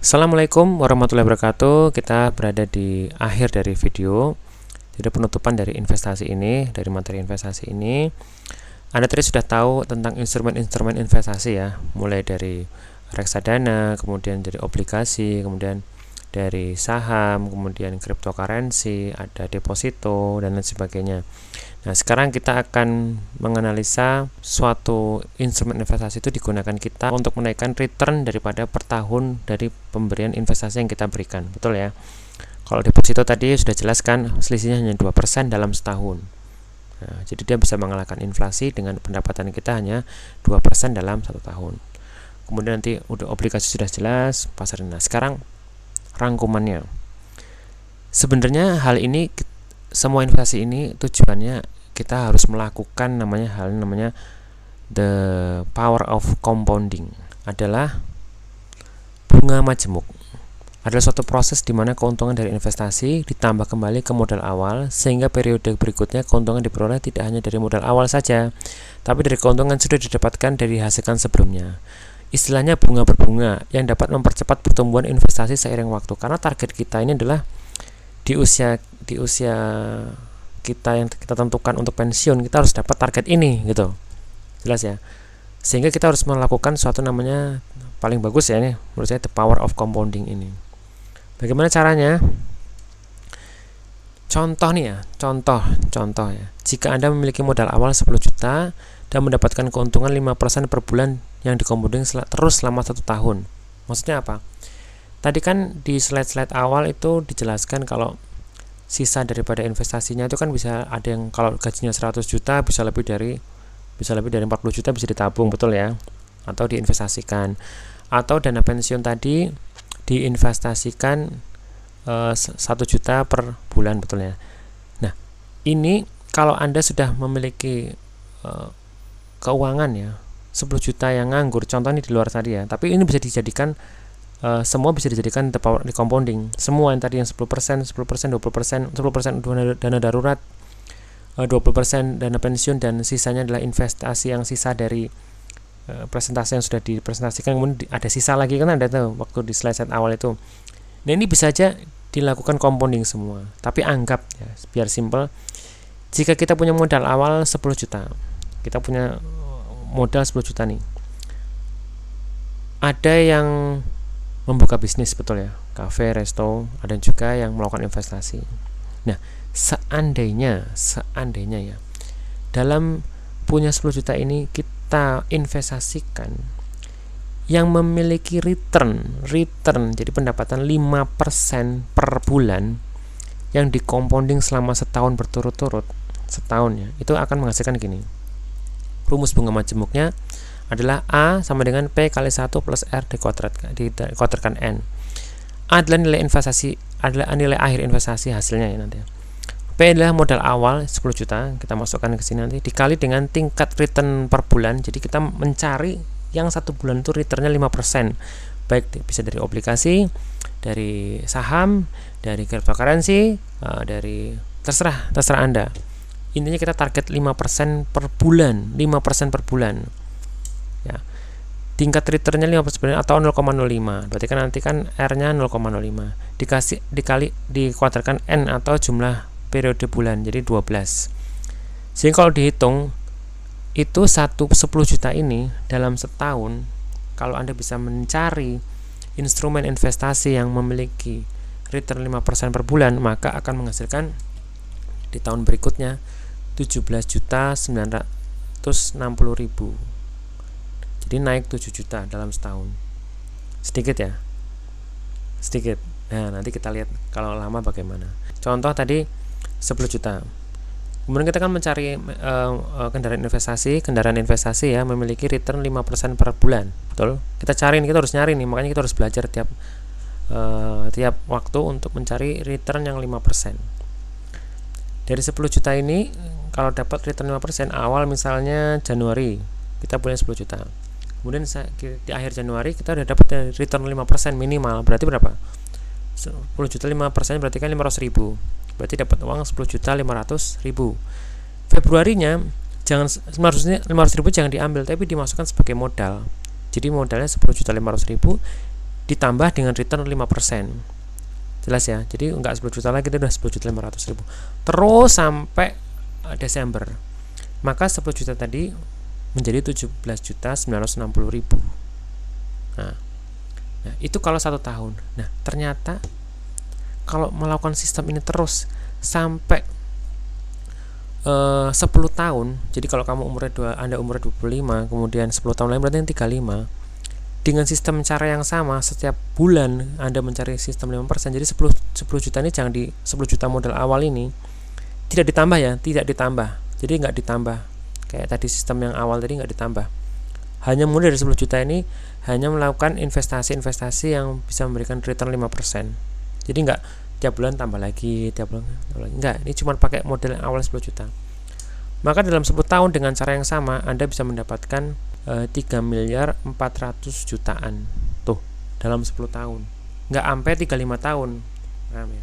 Assalamualaikum warahmatullahi wabarakatuh. Kita berada di akhir dari video. Jadi penutupan dari investasi ini, dari materi investasi ini. Anda tadi sudah tahu tentang instrumen-instrumen investasi ya, mulai dari reksadana, kemudian dari obligasi, kemudian dari saham, kemudian cryptocurrency, ada deposito dan lain sebagainya. Nah, sekarang kita akan menganalisa suatu instrumen investasi itu digunakan kita untuk menaikkan return daripada per tahun dari pemberian investasi yang kita berikan. Betul ya? Kalau deposito tadi sudah jelaskan selisihnya hanya 2% dalam setahun. Nah, jadi dia bisa mengalahkan inflasi dengan pendapatan kita hanya 2% dalam 1 tahun. Kemudian nanti udah obligasi sudah jelas, pasar. Nah, sekarang rangkumannya. Sebenarnya hal ini, semua investasi ini tujuannya kita harus melakukan namanya the power of compounding, adalah bunga majemuk. Adalah suatu proses di mana keuntungan dari investasi ditambah kembali ke modal awal, sehingga periode berikutnya keuntungan diperoleh tidak hanya dari modal awal saja, tapi dari keuntungan sudah didapatkan dari hasilkan sebelumnya. Istilahnya bunga berbunga yang dapat mempercepat pertumbuhan investasi seiring waktu, karena target kita ini adalah di usia kita yang kita tentukan untuk pensiun, kita harus dapat target ini gitu. Jelas ya? Sehingga kita harus melakukan suatu namanya paling bagus ya, ini menurut saya the power of compounding ini. Bagaimana caranya? Contoh nih ya, contoh ya. Jika Anda memiliki modal awal 10 juta dan mendapatkan keuntungan 5% per bulan yang dicompounding terus selama 1 tahun. Maksudnya apa? Tadi kan di slide-slide awal itu dijelaskan kalau sisa daripada investasinya itu kan bisa ada yang kalau gajinya 100 juta bisa lebih dari 40 juta bisa ditabung, betul ya, atau diinvestasikan, atau dana pensiun tadi diinvestasikan 1 juta per bulan, betul ya. Nah, ini kalau Anda sudah memiliki keuangan ya 10 juta yang nganggur, contoh ini di luar tadi ya, tapi ini bisa dijadikan semua bisa dijadikan the power di compounding. Semua yang tadi yang 10%, 20%, 10% dana darurat, 20% dana pensiun, dan sisanya adalah investasi yang sisa dari presentasi yang sudah dipresentasikan. Kemudian ada sisa lagi kan, ada tuh waktu di slide awal itu. Nah, ini bisa aja dilakukan compounding semua. Tapi anggap ya, biar simple, jika kita punya modal awal 10 juta, kita punya modal 10 juta nih. Ada yang membuka bisnis, betul ya, kafe, resto, ada juga yang melakukan investasi. Nah, seandainya ya, dalam punya 10 juta ini kita investasikan yang memiliki return, jadi pendapatan 5% per bulan yang di-compounding selama setahun berturut-turut, setahun ya, itu akan menghasilkan gini. Rumus bunga majemuknya adalah A sama dengan P kali 1 plus R dikuadratkan N. A adalah nilai investasi, adalah nilai akhir investasi hasilnya ya nanti. P adalah modal awal 10 juta, kita masukkan ke sini nanti, dikali dengan tingkat return per bulan. Jadi kita mencari yang 1 bulan itu returnnya 5%. Baik bisa dari obligasi, dari saham, dari cryptocurrency, dari terserah Anda. Intinya kita target 5% per bulan, 5% per bulan. Ya. Tingkat returnnya 5% atau 0,05. Berarti kan nanti kan R-nya 0,05. Dikuadratkan N atau jumlah periode bulan, jadi 12. Sehingga kalau dihitung itu 10 juta ini dalam setahun, kalau Anda bisa mencari instrumen investasi yang memiliki return 5% per bulan, maka akan menghasilkan di tahun berikutnya 17.960.000. Jadi naik 7 juta dalam setahun. Sedikit ya? Sedikit. Nah, nanti kita lihat kalau lama bagaimana. Contoh tadi 10 juta. Kemudian kita kan mencari kendaraan investasi ya, memiliki return 5% per bulan. Betul? Kita harus nyari nih, makanya kita harus belajar tiap waktu untuk mencari return yang 5%. Dari 10 juta ini, kalau dapat return 5% awal misalnya Januari, kita punya 10 juta. Kemudian di akhir Januari kita udah dapat return 5% minimal. Berarti berapa? 10 juta 5% berarti kan 500.000. Berarti dapat uang 10.500.000. Februarinya jangan 500.000 jangan diambil, tapi dimasukkan sebagai modal. Jadi modalnya 10.500.000 ditambah dengan return 5%. Jelas ya, jadi enggak 10 juta lagi, itu udah 10.500.000 terus sampai Desember. Maka 10 juta tadi menjadi 17.960.000. Nah, itu kalau 1 tahun. Nah, ternyata kalau melakukan sistem ini terus sampai 10 tahun, jadi kalau kamu Anda umurnya 25, kemudian 10 tahun lain berarti 35. Dengan sistem cara yang sama, setiap bulan Anda mencari sistem 5%, jadi 10 juta ini jangan di 10 juta modal awal ini tidak ditambah ya, tidak ditambah. Jadi nggak ditambah. Kayak tadi sistem yang awal tadi nggak ditambah. Hanya mulai dari 10 juta ini hanya melakukan investasi-investasi yang bisa memberikan return 5%. Jadi nggak tiap bulan tambah lagi, tiap bulan tambah lagi. Enggak, ini cuma pakai model yang awal 10 juta. Maka dalam 10 tahun dengan cara yang sama Anda bisa mendapatkan 3.400.000.000 jutaan tuh dalam 10 tahun. Nggak sampai 35 tahun.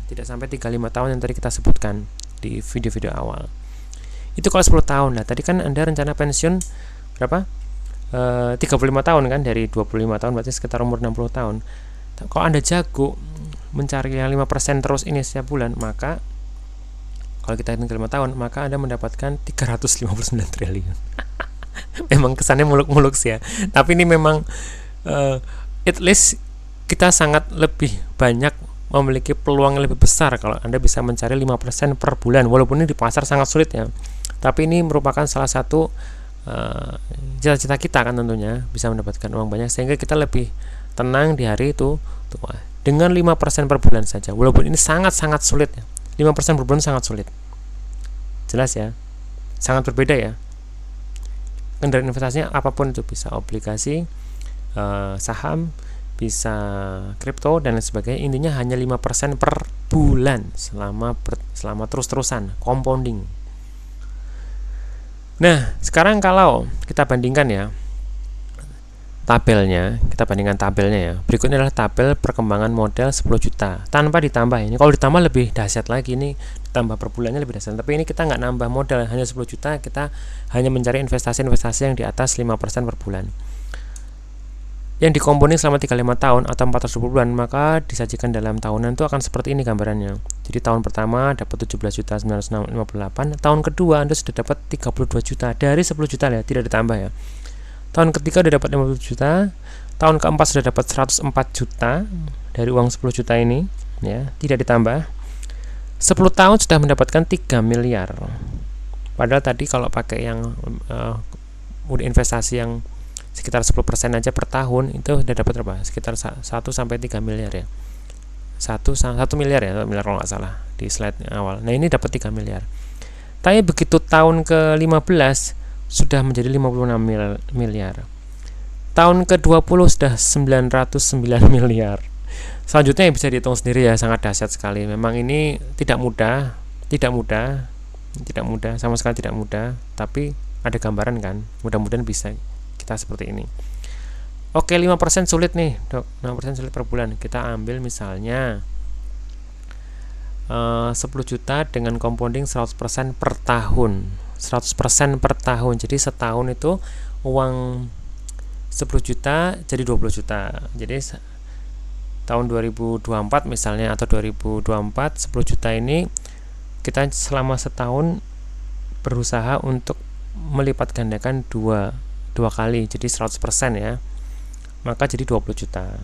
Tidak sampai 35 tahun yang tadi kita sebutkan di video-video awal. Itu kalau 10 tahun. Nah, tadi kan Anda rencana pensiun berapa? 35 tahun kan, dari 25 tahun berarti sekitar umur 60 tahun. Kalau Anda jago mencari yang 5% terus ini setiap bulan, maka kalau kita hitung 5 tahun, maka Anda mendapatkan 359 triliun. Memang kesannya muluk-muluk sih ya, tapi ini memang at least kita sangat lebih banyak memiliki peluang yang lebih besar kalau Anda bisa mencari 5% per bulan, walaupun ini di pasar sangat sulit ya, tapi ini merupakan salah satu cita-cita kita kan, tentunya bisa mendapatkan uang banyak sehingga kita lebih tenang di hari itu dengan 5% per bulan saja, walaupun ini sangat-sangat sulit ya. 5% per bulan sangat sulit, jelas ya, sangat berbeda ya. Dari investasinya apapun itu, bisa obligasi, saham, bisa kripto dan lain sebagainya. Intinya hanya 5% per bulan selama terus-terusan compounding. Nah, sekarang kalau kita bandingkan ya tabelnya, ya. Berikutnya adalah tabel perkembangan modal 10 juta tanpa ditambah. Ini kalau ditambah lebih dahsyat lagi, ini ditambah per bulannya lebih dahsyat. Tapi ini kita nggak nambah modal, hanya 10 juta, kita hanya mencari investasi-investasi yang di atas 5% per bulan. Yang dikomponing selama 35 tahun atau 420 bulan, maka disajikan dalam tahunan itu akan seperti ini gambarannya. Jadi tahun pertama dapat 17.958, tahun kedua Anda sudah dapat 32 juta dari 10 juta ya, tidak ditambah ya. Tahun ketiga sudah dapat 50 juta, tahun keempat sudah dapat 104 juta dari uang 10 juta ini ya, tidak ditambah. 10 tahun sudah mendapatkan 3 miliar. Padahal tadi kalau pakai yang udah investasi yang sekitar 10% aja per tahun itu sudah dapat berapa? Sekitar 1 sampai 3 miliar ya. 1 miliar ya, 1 miliar kalau nggak salah di slide awal. Nah, ini dapat 3 miliar. Tapi begitu tahun ke-15 sudah menjadi 56 miliar. Tahun ke-20 sudah 909 miliar. Selanjutnya yang bisa dihitung sendiri ya, sangat dahsyat sekali. Memang ini tidak mudah, sama sekali tidak mudah, tapi ada gambaran kan. Mudah-mudahan bisa kita seperti ini. Oke, 5% sulit nih, Dok. 5% sulit per bulan. Kita ambil misalnya 10 juta dengan compounding 100% per tahun. 100% per tahun. Jadi setahun itu uang 10 juta jadi 20 juta. Jadi tahun 2024 misalnya atau 2024 10 juta ini kita selama setahun berusaha untuk melipat gandakan dua kali, jadi 100% ya. Maka jadi 20 juta.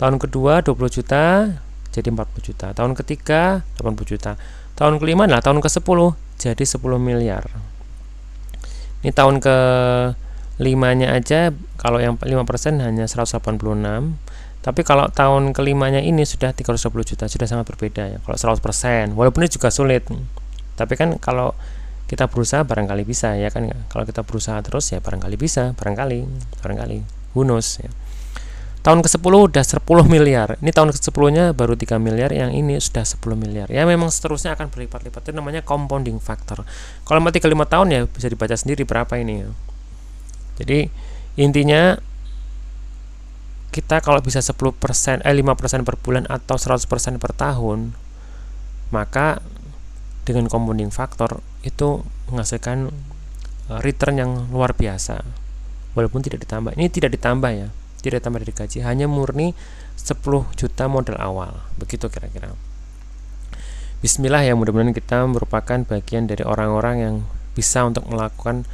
Tahun kedua 20 juta jadi 40 juta. Tahun ketiga 80 juta. Tahun kelima, nah tahun ke-10 jadi 10 miliar. Ini tahun ke-5-nya aja kalau yang 5% hanya 186. Tapi kalau tahun ke-5-nya ini sudah 320 juta, sudah sangat berbeda ya. Kalau 100%, walaupun ini juga sulit. Tapi kan kalau kita berusaha barangkali bisa ya kan. Kalau kita berusaha terus ya barangkali bisa, barangkali who knows ya. Tahun ke-10 udah 10 miliar. Ini tahun ke-10-nya baru 3 miliar, yang ini sudah 10 miliar. Ya memang seterusnya akan berlipat-lipat. Itu namanya compounding factor. Kalau mati ke 5 tahun ya bisa dibaca sendiri berapa ini ya. Jadi intinya kita kalau bisa 5% per bulan atau 100% per tahun, maka dengan compounding factor itu menghasilkan return yang luar biasa. Walaupun tidak ditambah. Ini tidak ditambah ya. Tidak tambah dari gaji, hanya murni 100% 10 juta modal awal. Begitu kira-kira. Bismillah ya, mudah-mudahan kita merupakan bagian dari orang-orang yang bisa untuk melakukan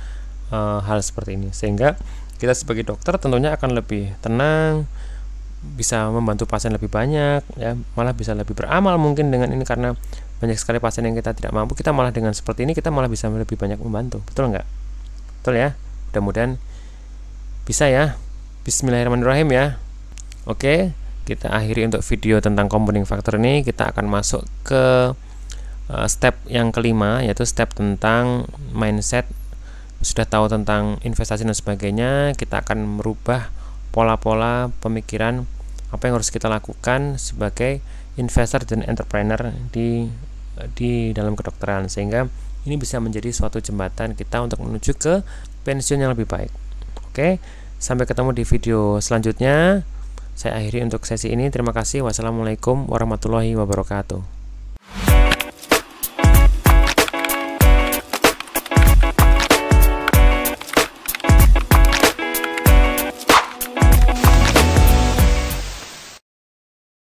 hal seperti ini, sehingga kita sebagai dokter tentunya akan lebih tenang, bisa membantu pasien lebih banyak ya, malah bisa lebih beramal mungkin dengan ini, karena banyak sekali pasien yang kita tidak mampu, kita malah dengan seperti ini kita malah bisa lebih banyak membantu. Betul nggak? Betul ya, mudah-mudahan bisa ya. Bismillahirrahmanirrahim ya. Oke, kita akhiri untuk video tentang compounding factor ini. Kita akan masuk ke step yang kelima, yaitu step tentang mindset. Sudah tahu tentang investasi dan sebagainya, kita akan merubah pola-pola pemikiran apa yang harus kita lakukan sebagai investor dan entrepreneur di dalam kedokteran, sehingga ini bisa menjadi suatu jembatan kita untuk menuju ke pensiun yang lebih baik. Oke, sampai ketemu di video selanjutnya. Saya akhiri untuk sesi ini. Terima kasih. Wassalamualaikum warahmatullahi wabarakatuh.